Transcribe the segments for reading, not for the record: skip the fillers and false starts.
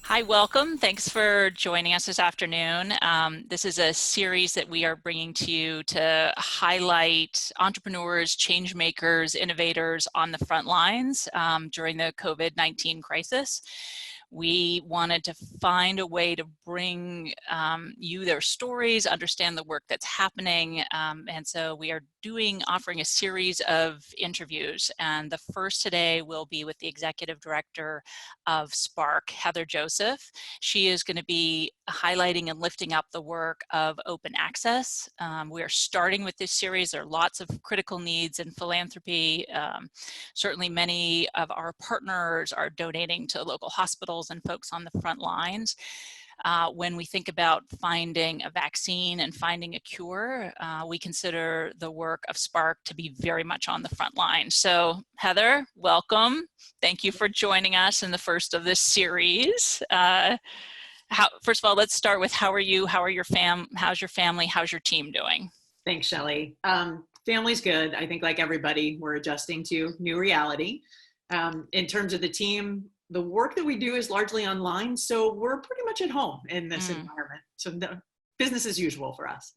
Hi, welcome. Thanks for joining us this afternoon. This is a series that we are bringing to you to highlight entrepreneurs, change makers, innovators on the front lines during the COVID-19 crisis. We wanted to find a way to bring you their stories, understand the work that's happening, and so we are offering a series of interviews. And the first today will be with the Executive Director of SPARC, Heather Joseph. She is going to be highlighting and lifting up the work of open access. We are starting with this series. There are lots of critical needs in philanthropy. Certainly many of our partners are donating to local hospitals and folks on the front lines. When we think about finding a vaccine and finding a cure, we consider the work of SPARC to be very much on the front line. So Heather, welcome. Thank you for joining us in the first of this series. First of all, let's start with how are you? How's your family? How's your team doing? Thanks, Shelley. Family's good. I think like everybody, we're adjusting to new reality. In terms of the team, the work that we do is largely online, so we're pretty much at home in this environment. So business as usual for us.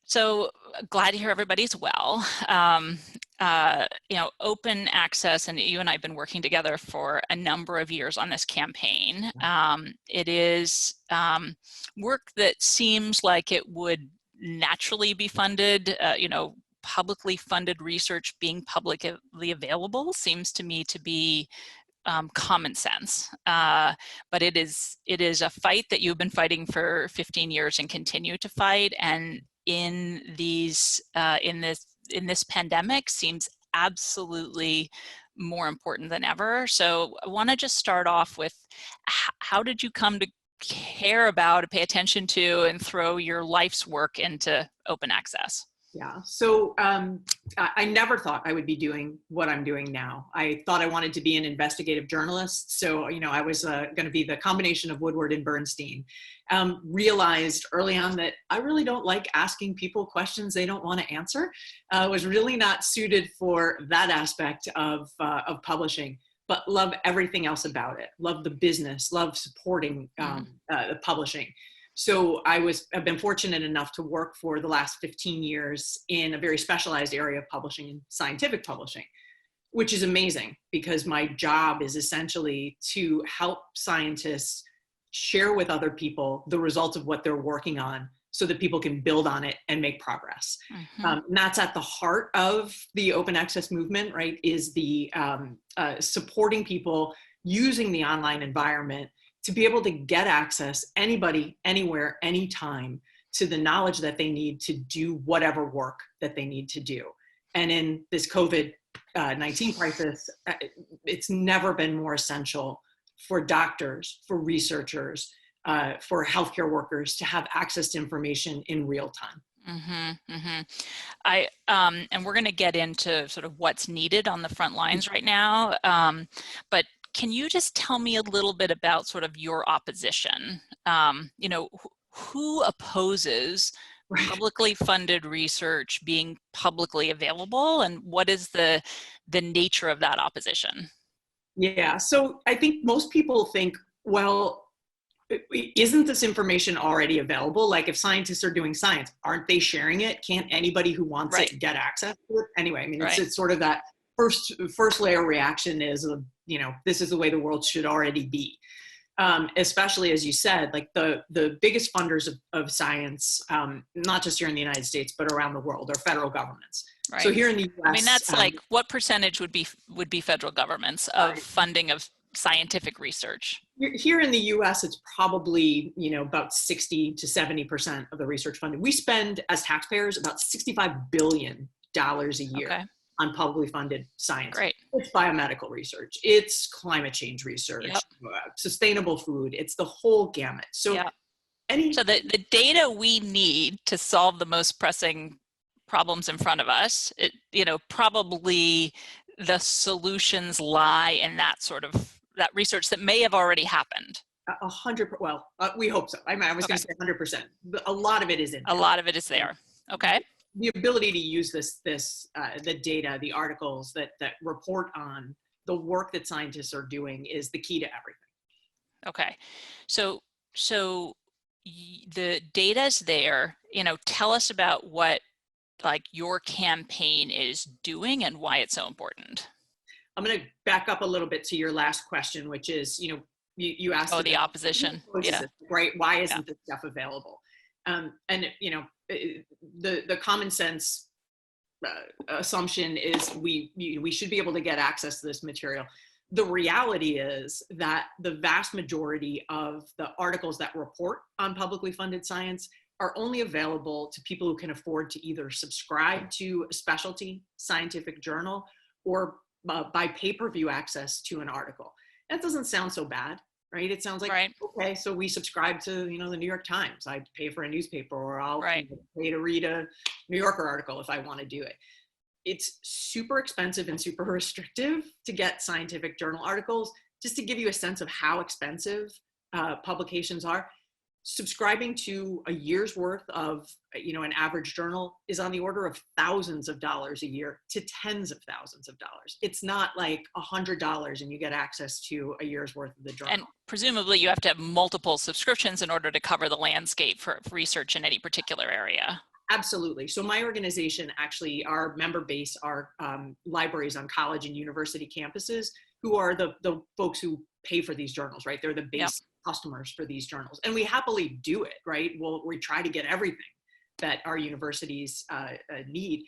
So glad to hear everybody's well. Open access, and you and I have been working together for a number of years on this campaign. It is work that seems like it would naturally be funded. Publicly funded research being publicly available seems to me to be common sense, but it is a fight that you've been fighting for 15 years and continue to fight. And in this pandemic seems absolutely more important than ever. So I want to just start off with how did you come to care about, pay attention to, and throw your life's work into open access? Yeah, so I never thought I would be doing what I'm doing now. I thought I wanted to be an investigative journalist. So, I was going to be the combination of Woodward and Bernstein. Realized early on that I really don't like asking people questions they don't want to answer. Was really not suited for that aspect of publishing, but love everything else about it. Love the business, love supporting the publishing. So I've been fortunate enough to work for the last 15 years in a very specialized area of publishing and scientific publishing, which is amazing because my job is essentially to help scientists share with other people the results of what they're working on so that people can build on it and make progress. And that's at the heart of the open access movement, right? Is the supporting people using the online environment to be able to get access, anybody, anywhere, anytime, to the knowledge that they need to do whatever work that they need to do. And in this COVID-19 crisis, it's never been more essential for doctors, for researchers, for healthcare workers to have access to information in real time. And we're going to get into sort of what's needed on the front lines right now, but can you just tell me a little bit about sort of your opposition? Who opposes publicly funded research being publicly available, and what is the nature of that opposition? Yeah, so I think most people think, well, isn't this information already available? Like if scientists are doing science, aren't they sharing it? Can't anybody who wants it get access to it? Anyway, I mean, it's sort of that first layer reaction is, this is the way the world should already be. Especially as you said, like the biggest funders of science, not just here in the United States, but around the world, are federal governments. Right. So here in the US, I mean, that's like what percentage would be federal governments of funding of scientific research? Here in the US, it's probably, about 60 to 70% of the research funding. We spend as taxpayers about $65 billion a year on publicly funded science. Great. It's biomedical research, it's climate change research, sustainable food, it's the whole gamut. So the data we need to solve the most pressing problems in front of us, probably the solutions lie in that that research that may have already happened. 100%. Well, we hope so. I was going to say 100%. A lot of it is in there. A lot of it is there. Okay. The ability to use the data, the articles that report on the work that scientists are doing is the key to everything. Okay. So, the data's there, tell us about what like your campaign is doing and why it's so important. I'm going to back up a little bit to your last question, which is, you asked Oh, the about who opposition. opposes Yeah. it, right? Why Yeah. isn't this stuff available? And the common sense assumption is we should be able to get access to this material. The reality is that the vast majority of the articles that report on publicly funded science are only available to people who can afford to either subscribe to a specialty scientific journal or buy pay-per-view access to an article. That doesn't sound so bad, right? It sounds like, Right. okay, so we subscribe to, the New York Times. I pay for a newspaper, or I'll Right. pay to read a New Yorker article if I want to do it. It's super expensive and super restrictive to get scientific journal articles. Just to give you a sense of how expensive publications are, subscribing to a year's worth of, an average journal is on the order of thousands of dollars a year to tens of thousands of dollars. It's not like $100 and you get access to a year's worth of the journal. And presumably you have to have multiple subscriptions in order to cover the landscape for research in any particular area. Absolutely. So my organization, actually, our member base are libraries on college and university campuses who are the folks who pay for these journals, right? They're the base Yep. customers for these journals. And we happily do it, right? We try to get everything that our universities need.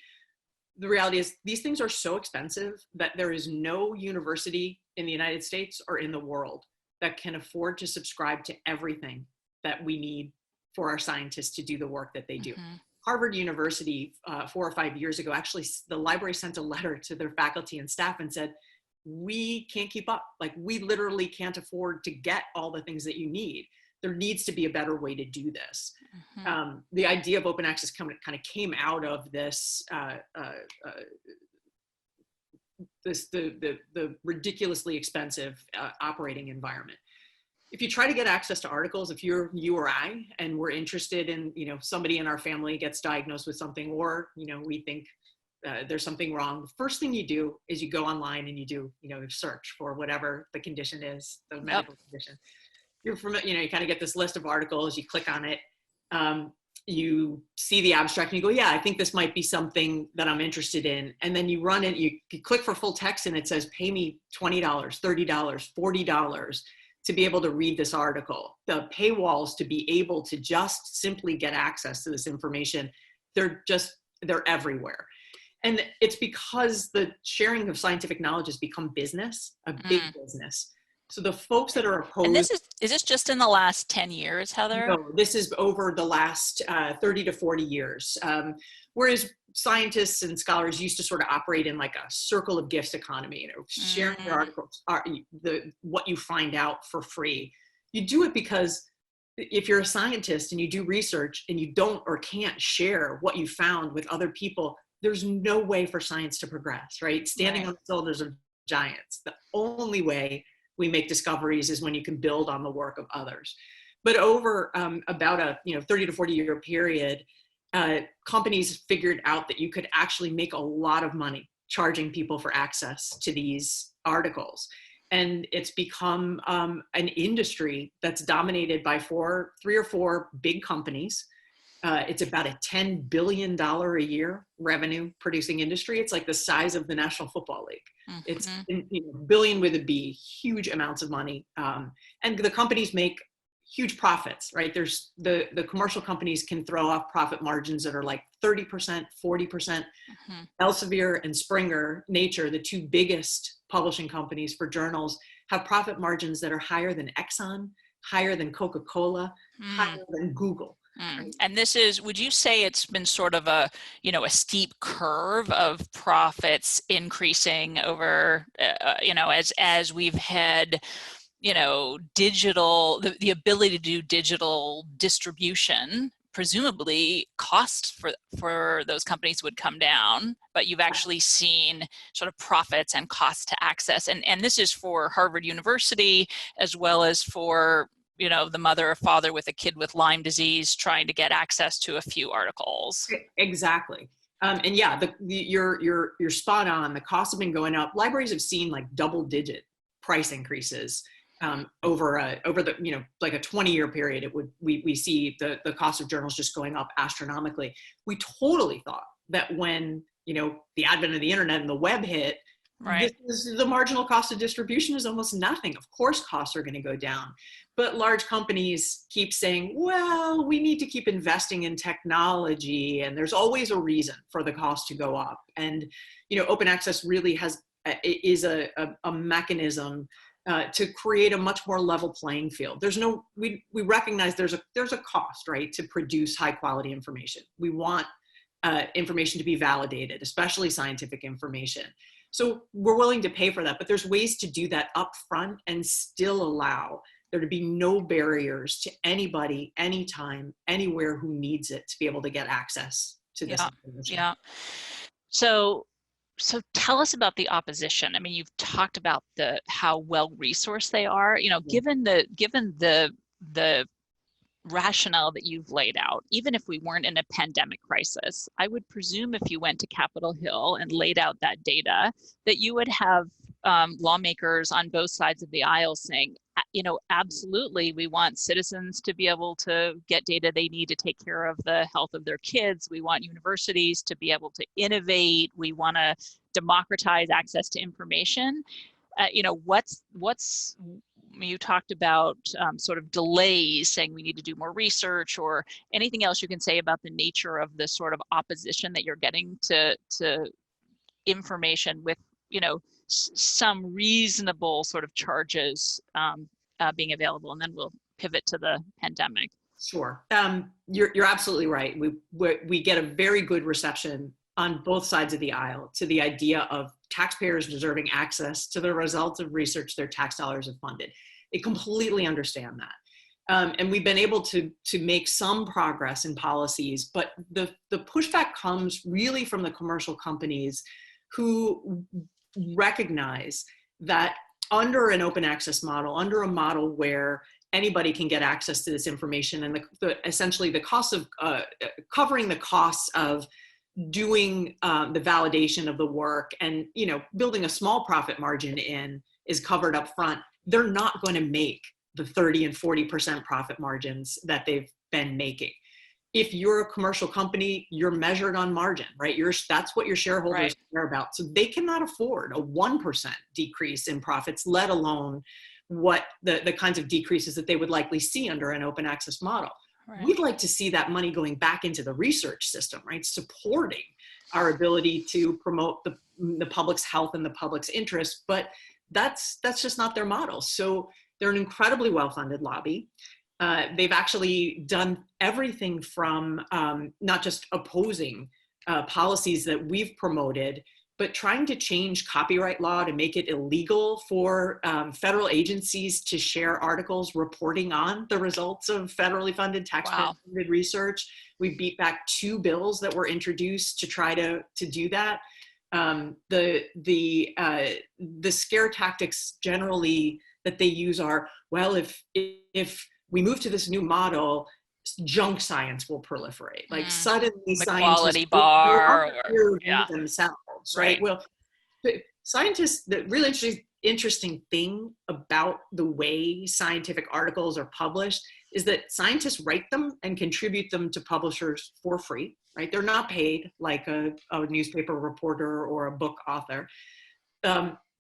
The reality is these things are so expensive that there is no university in the United States or in the world that can afford to subscribe to everything that we need for our scientists to do the work that they do. Mm-hmm. Harvard University, 4 or 5 years ago, actually, the library sent a letter to their faculty and staff and said, we can't keep up. Like, we literally can't afford to get all the things that you need. There needs to be a better way to do this. Mm-hmm. The idea of open access kind of came out of this, the ridiculously expensive operating environment. If you try to get access to articles, if you're you or I, and we're interested in, somebody in our family gets diagnosed with something, or, we think there's something wrong, the first thing you do is you go online and you do, search for whatever the condition is, the medical condition. You're from, you kind of get this list of articles, you click on it, you see the abstract and you go, yeah, I think this might be something that I'm interested in. And then you run it, you click for full text and it says, pay me $20, $30, $40 to be able to read this article. The paywalls to be able to just simply get access to this information, they're everywhere. And it's because the sharing of scientific knowledge has become business, a big business. So the folks that are opposed— And is this just in the last 10 years, Heather? No, this is over the last 30 to 40 years. Whereas scientists and scholars used to sort of operate in like a circle of gifts economy, sharing your articles, what you find out for free. You do it because if you're a scientist and you do research and you don't or can't share what you found with other people, there's no way for science to progress, right? Standing on the shoulders of giants. The only way we make discoveries is when you can build on the work of others. But over about a 30 to 40 year period, companies figured out that you could actually make a lot of money charging people for access to these articles. And it's become an industry that's dominated by three or four big companies. It's about a $10 billion a year revenue producing industry. It's like the size of the National Football League. Mm-hmm. It's billion with a B, huge amounts of money. And the companies make huge profits, right? There's the commercial companies can throw off profit margins that are like 30%, 40%. Mm-hmm. Elsevier and Springer Nature, the two biggest publishing companies for journals, have profit margins that are higher than Exxon, higher than Coca-Cola, higher than Google. Right. And this is, would you say it's been sort of a steep curve of profits increasing over, as we've had, digital, the ability to do digital distribution, presumably costs for those companies would come down, but you've actually seen sort of profits and costs to access. And this is for Harvard University, as well as for the mother or father with a kid with Lyme disease trying to get access to a few articles. Exactly. And yeah, you're spot on. The costs have been going up. Libraries have seen like double-digit price increases over the, like a 20-year period, we see the cost of journals just going up astronomically. We totally thought that when, the advent of the internet and the web hit, Right. the marginal cost of distribution is almost nothing. Of course, costs are going to go down. But large companies keep saying, well, we need to keep investing in technology, and there's always a reason for the cost to go up. And, open access really is a mechanism to create a much more level playing field. We recognize there's a cost, right, to produce high quality information. We want information to be validated, especially scientific information. So we're willing to pay for that, but there's ways to do that upfront and still allow there to be no barriers to anybody, anytime, anywhere who needs it to be able to get access to this information. Yeah. So tell us about the opposition. I mean, you've talked about how well resourced they are. Given the rationale that you've laid out, even if we weren't in a pandemic crisis, I would presume if you went to Capitol Hill and laid out that data, that you would have lawmakers on both sides of the aisle saying, absolutely, we want citizens to be able to get data they need to take care of the health of their kids. We want universities to be able to innovate. We want to democratize access to information. You talked about sort of delays, saying we need to do more research, or anything else you can say about the nature of the sort of opposition that you're getting to information with, some reasonable sort of charges being available, and then we'll pivot to the pandemic. Sure. You're absolutely right. We get a very good reception on both sides of the aisle to the idea of taxpayers deserving access to the results of research their tax dollars have funded. They completely understand that. And we've been able to make some progress in policies, but the pushback comes really from the commercial companies who recognize that under an open access model, under a model where anybody can get access to this information, and essentially the cost of covering the costs of doing the validation of the work and building a small profit margin in is covered up front, they're not going to make the 30 and 40% profit margins that they've been making. If you're a commercial company, you're measured on margin, right? That's what your shareholders care about. So they cannot afford a 1% decrease in profits, let alone what the kinds of decreases that they would likely see under an open access model. Right. We'd like to see that money going back into the research system, right? Supporting our ability to promote the public's health and the public's interest, but that's just not their model. So they're an incredibly well-funded lobby. They've actually done everything from not just opposing policies that we've promoted, but trying to change copyright law to make it illegal for federal agencies to share articles reporting on the results of federally funded taxpayer-funded research. We beat back 2 bills that were introduced to try to do that. The scare tactics generally that they use are, well, if we move to this new model, junk science will proliferate. Like suddenly the scientists quality bar themselves, right? Well, scientists, the really interesting thing about the way scientific articles are published is that scientists write them and contribute them to publishers for free, right? They're not paid like a newspaper reporter or a book author.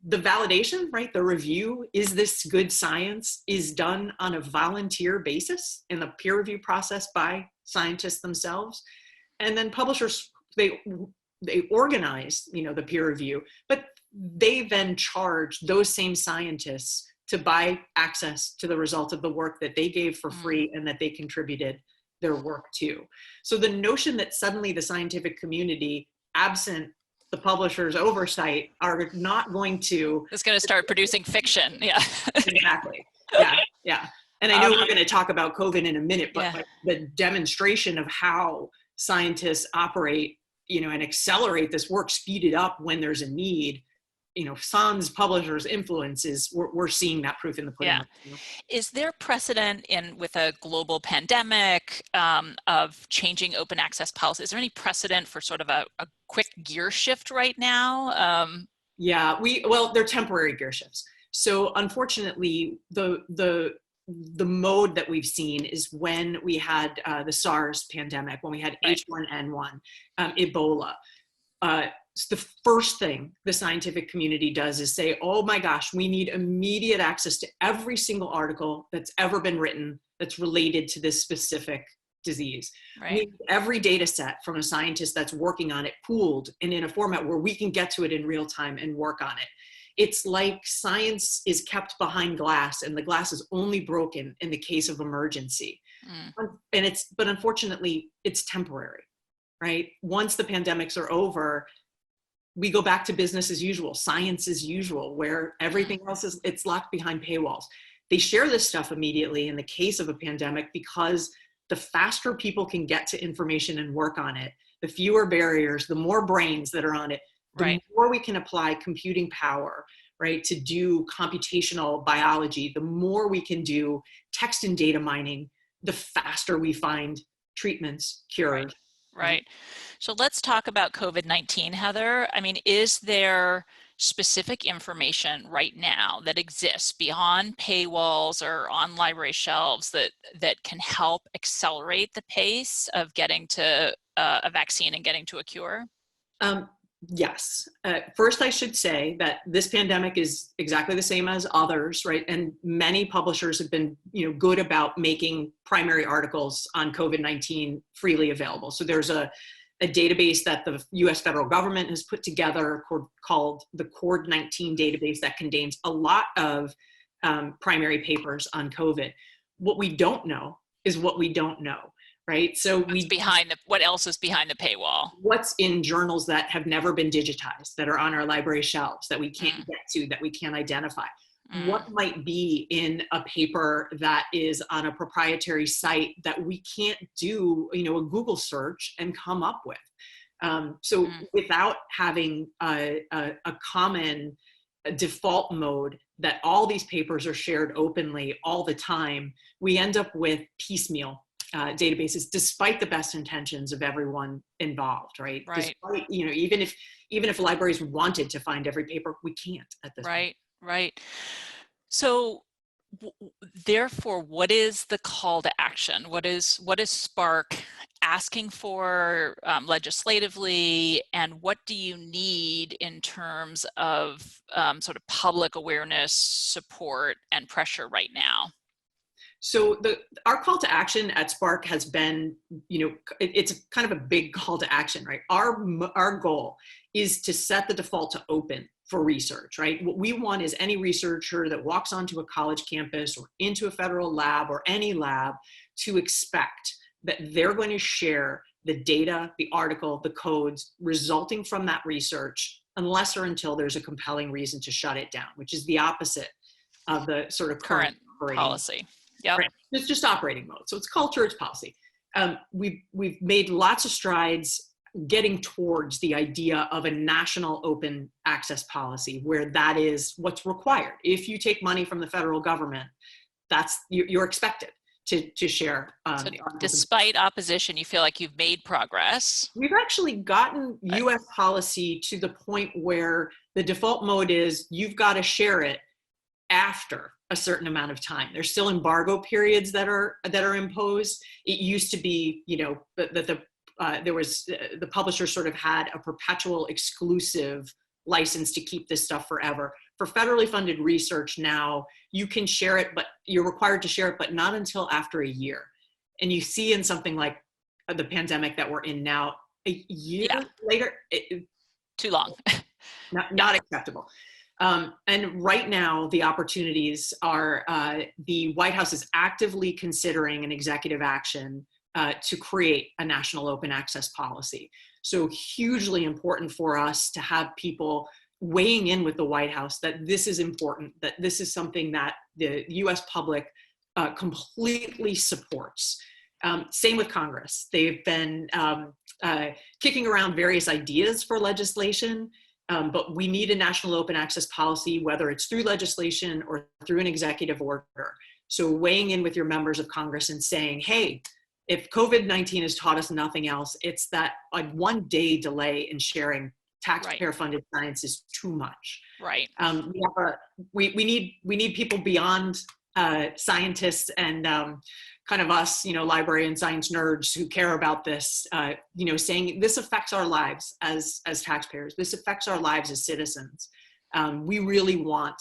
The validation, right, the review, is this good science, is done on a volunteer basis in the peer review process by scientists themselves. And then publishers, they organize, the peer review, but they then charge those same scientists to buy access to the result of the work that they gave for free and that they contributed their work to. So the notion that suddenly the scientific community, absent the publisher's oversight, are not going to... It's going to start producing fiction. Yeah. Exactly. Yeah. And I know we're going to talk about COVID in a minute, but like the demonstration of how scientists operate, and accelerate this work, speed it up when there's a need, sans publishers' influences, we're seeing that proof in the pudding. Yeah. Is there precedent with a global pandemic of changing open access policy? Is there any precedent for sort of a quick gear shift right now? Well, they're temporary gear shifts. So unfortunately, the mode that we've seen is when we had the SARS pandemic, when we had Right. H1N1, Ebola. The first thing the scientific community does is say, oh my gosh, we need immediate access to every single article that's ever been written that's related to this specific disease. Right. We need every data set from a scientist that's working on it pooled and in a format where we can get to it in real time and work on it. It's like science is kept behind glass and the glass is only broken in the case of emergency. But unfortunately, it's temporary, right? Once the pandemics are over, we go back to business as usual, science as usual, where everything else it's locked behind paywalls. They share this stuff immediately in the case of a pandemic because the faster people can get to information and work on it, the fewer barriers, the more brains that are on it, the Right. more we can apply computing power, right, to do computational biology, the more we can do text and data mining, the faster we find treatments, cures. Right. So let's talk about COVID-19, Heather. I mean, is there specific information right now that exists beyond paywalls or on library shelves that can help accelerate the pace of getting to a vaccine and getting to a cure? Yes. First, I should say that this pandemic is exactly the same as others, right? And many publishers have been, good about making primary articles on COVID-19 freely available. So there's a database that the U.S. federal government has put together called the COVID-19 database that contains a lot of primary papers on COVID. What we don't know is what we don't know. Right. So what else is behind the paywall? What's in journals that have never been digitized, that are on our library shelves, that we can't get to, that we can't identify? What might be in a paper that is on a proprietary site that we can't do, a Google search and come up with? Without having a common default mode that all these papers are shared openly all the time, we end up with piecemeal databases, despite the best intentions of everyone involved, right? Right. Despite, even if libraries wanted to find every paper, we can't at this point. Right. So therefore, what is the call to action? What is SPARC asking for legislatively, and what do you need in terms of sort of public awareness, support, and pressure right now? So our call to action at SPARC has been, it's kind of a big call to action, right? Our goal is to set the default to open for research, right? What we want is any researcher that walks onto a college campus or into a federal lab or any lab to expect that they're going to share the data, the article, the codes resulting from that research, unless or until there's a compelling reason to shut it down, which is the opposite of the sort of current policy. Yep. Right. It's just operating mode. So it's culture, it's policy. We've made lots of strides getting towards the idea of a national open access policy, where that is what's required. If you take money from the federal government, you're expected to share. So despite opposition, you feel like you've made progress. We've actually gotten U.S. policy to the point where the default mode is you've got to share it after a certain amount of time. There's still embargo periods that are imposed. It used to be, that the publisher sort of had a perpetual exclusive license to keep this stuff forever. For federally funded research now, you can share it, but you're required to share it, but not until after a year. And you see in something like the pandemic that we're in now, a year later, too long. Not acceptable. And right now, the opportunities are the White House is actively considering an executive action to create a national open access policy. So hugely important for us to have people weighing in with the White House that this is important, that this is something that the US public completely supports. Same with Congress. They've been kicking around various ideas for legislation. But we need a national open access policy, whether it's through legislation or through an executive order. So weighing in with your members of Congress and saying, hey, if COVID-19 has taught us nothing else, it's that a 1 day delay in sharing Right. taxpayer-funded science is too much. Right. We need people beyond scientists and kind of us, library and science nerds who care about this, saying this affects our lives as taxpayers. This affects our lives as citizens. We really want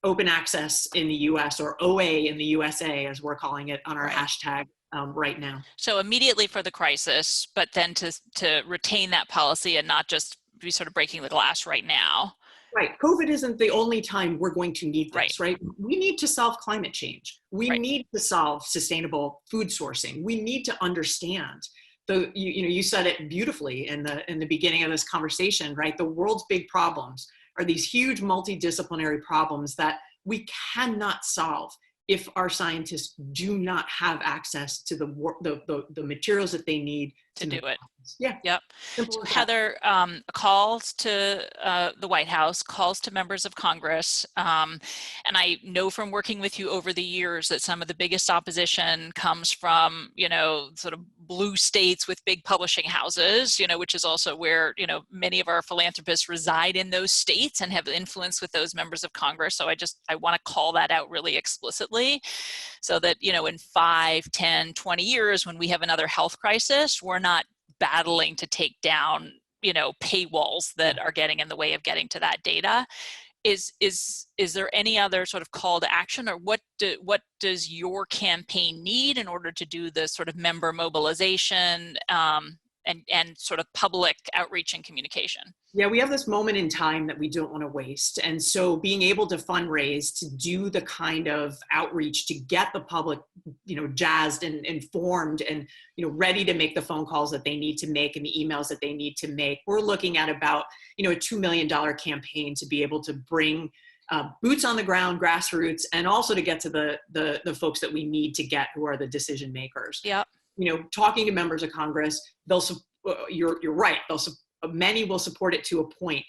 open access in the US, or OA in the USA, as we're calling it on our Right. hashtag right now. So immediately for the crisis, but then to retain that policy and not just be sort of breaking the glass right now. Right. COVID isn't the only time we're going to need this, Right. right? We need to solve climate change. We Right. need to solve sustainable food sourcing. We need to understand you said it beautifully in the beginning of this conversation, right? The world's big problems are these huge multidisciplinary problems that we cannot solve if our scientists do not have access to the materials that they need To do it. Yeah. Yep. So Heather, calls to the White House, calls to members of Congress, and I know from working with you over the years that some of the biggest opposition comes from, sort of blue states with big publishing houses, which is also where, many of our philanthropists reside in those states and have influence with those members of Congress. So I want to call that out really explicitly, so that, in 5, 10, 20 years, when we have another health crisis, we're not battling to take down, paywalls that are getting in the way of getting to that data. Is there any other sort of call to action, or what does your campaign need in order to do the sort of member mobilization and sort of public outreach and communication? Yeah, we have this moment in time that we don't want to waste. And so being able to fundraise, to do the kind of outreach to get the public, jazzed and informed and, ready to make the phone calls that they need to make and the emails that they need to make. We're looking at about, a $2 million campaign to be able to bring boots on the ground, grassroots, and also to get to the folks that we need to get, who are the decision makers. Yep. Talking to members of Congress, you're right. Many will support it to a point.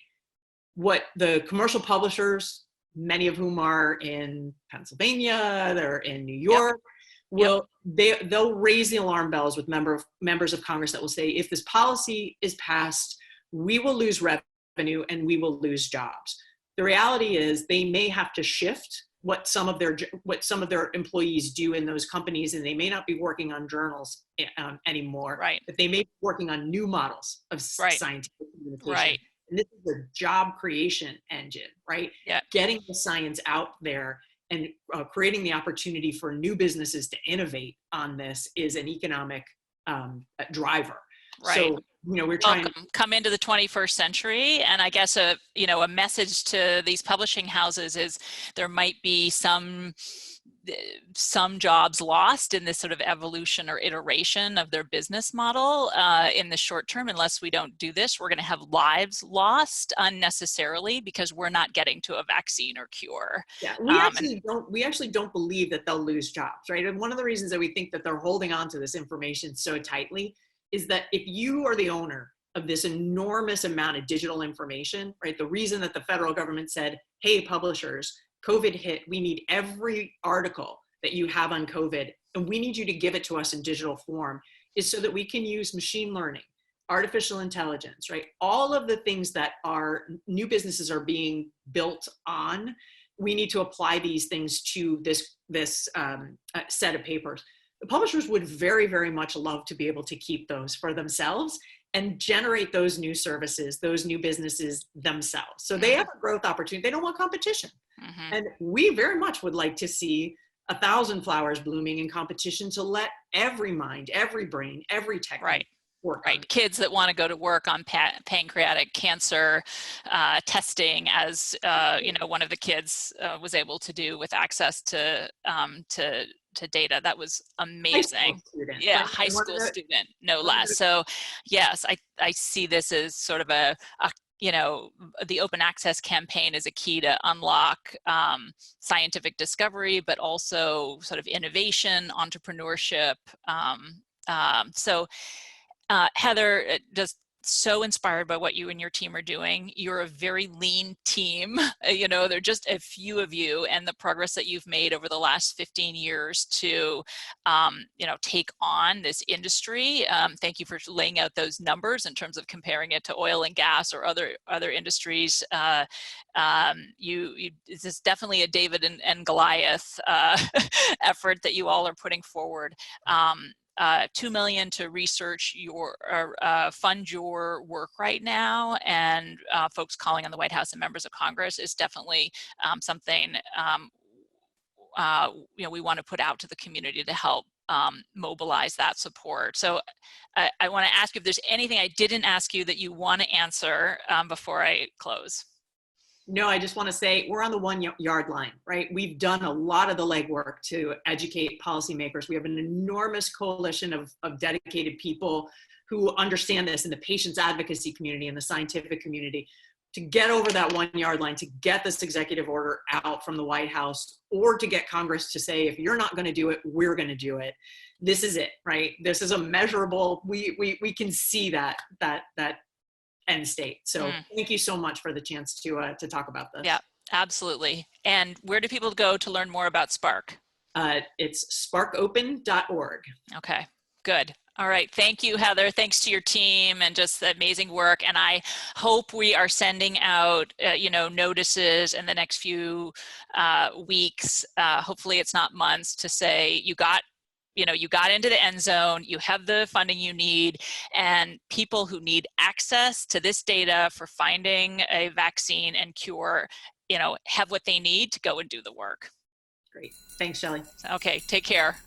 What the commercial publishers, many of whom are in Pennsylvania, they're in New York, they'll raise the alarm bells with members of Congress that will say, if this policy is passed, we will lose revenue and we will lose jobs. The reality is they may have to shift what some of their employees do in those companies, and they may not be working on journals anymore. Right. But they may be working on new models of scientific communication. Right. And this is a job creation engine, right? Yeah. Getting the science out there and creating the opportunity for new businesses to innovate on this is an economic driver. Right. So, we're trying to come into the 21st century. And I guess a message to these publishing houses is there might be some jobs lost in this sort of evolution or iteration of their business model in the short term. Unless we don't do this, we're going to have lives lost unnecessarily because we're not getting to a vaccine or cure. Yeah, we actually don't believe that they'll lose jobs, right? And one of the reasons that we think that they're holding on to this information so tightly is that if you are the owner of this enormous amount of digital information, right? The reason that the federal government said, hey, publishers, COVID hit, we need every article that you have on COVID, and we need you to give it to us in digital form, is so that we can use machine learning, artificial intelligence, right? All of the things that our new businesses are being built on, we need to apply these things to this set of papers. The publishers would very, very much love to be able to keep those for themselves and generate those new services, those new businesses themselves. So they have a growth opportunity. They don't want competition. Mm-hmm. And we very much would like to see 1,000 flowers blooming in competition to let every mind, every brain, every technique work. Right. Kids that want to go to work on pancreatic cancer testing, as one of the kids was able to do with access to data. That was amazing. High school student, no less. So yes, I see this as sort of the open access campaign is a key to unlock scientific discovery, but also sort of innovation, entrepreneurship. Heather, just so inspired by what you and your team are doing. You're a very lean team. You know, there are just a few of you, and the progress that you've made over the last 15 years to, you know, take on this industry. Thank you for laying out those numbers in terms of comparing it to oil and gas or other industries. This is definitely a David and Goliath effort that you all are putting forward. 2 million to research your fund your work right now, and folks calling on the White House and members of Congress is definitely something you know, we want to put out to the community to help mobilize that support. So I want to ask you if there's anything I didn't ask you that you want to answer before I close. No, I just want to say we're on the 1 yard line, right? We've done a lot of the legwork to educate policymakers. We have an enormous coalition of dedicated people who understand this in the patients advocacy community and the scientific community to get over that 1 yard line, to get this executive order out from the White House, or to get Congress to say, if you're not going to do it, we're going to do it. This is it, right? This is a measurable, we can see that end state. So thank you so much for the chance to talk about this. Yeah, absolutely. And where do people go to learn more about SPARC? It's sparkopen.org. Okay, good. All right. Thank you, Heather. Thanks to your team and just the amazing work. And I hope we are sending out, you know, notices in the next few weeks. Hopefully it's not months, to say you got into the end zone, you have the funding you need, and people who need access to this data for finding a vaccine and cure, you know, have what they need to go and do the work. Great. Thanks, Shelley. Okay, take care.